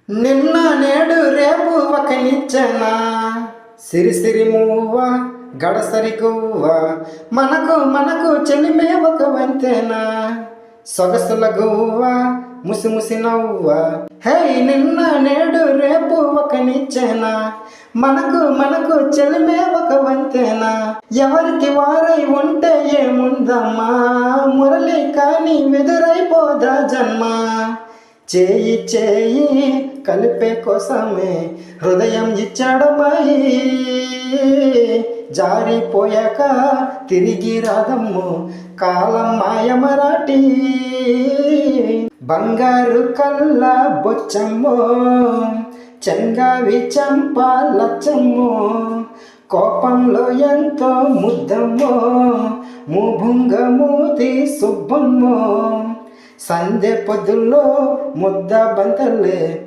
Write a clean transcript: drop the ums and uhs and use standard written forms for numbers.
నిన్న నేడు రేపు ఒక నిచ్చెన, సిరి సిరి మూవ గడసరి గువ్వ, మనకు మనకు చెలిమే ఒక వంతెన, సొగసుల గువ్వ ముసి ముసి నవ్వ. హే నిన్న నేడు రేపు ఒక నిచ్చెన, మనకు మనకు చెలిమే ఒక వంతెన, ఎవరికి వారై ఉంటే ఏముందమ్మా, మురళి కాని వెదురైపోదా జన్మ. చేయి చేయి కలిపే కోసమే హృదయం ఇచ్చాడమ్మాయి, జారిపోయాక తిరిగి రాదమ్ము కాలం మాయమరాటి. బంగారు కళ్ళ బొచ్చమ్మో, చెంగావి చంపాలచ్చమ్మో, కోపంలో ఎంతో ముద్దమ్మో, మూభుంగ మూతి సుబ్బమ్మో, సందె పొద్దుల్లో ముద్ద బంతల్లే.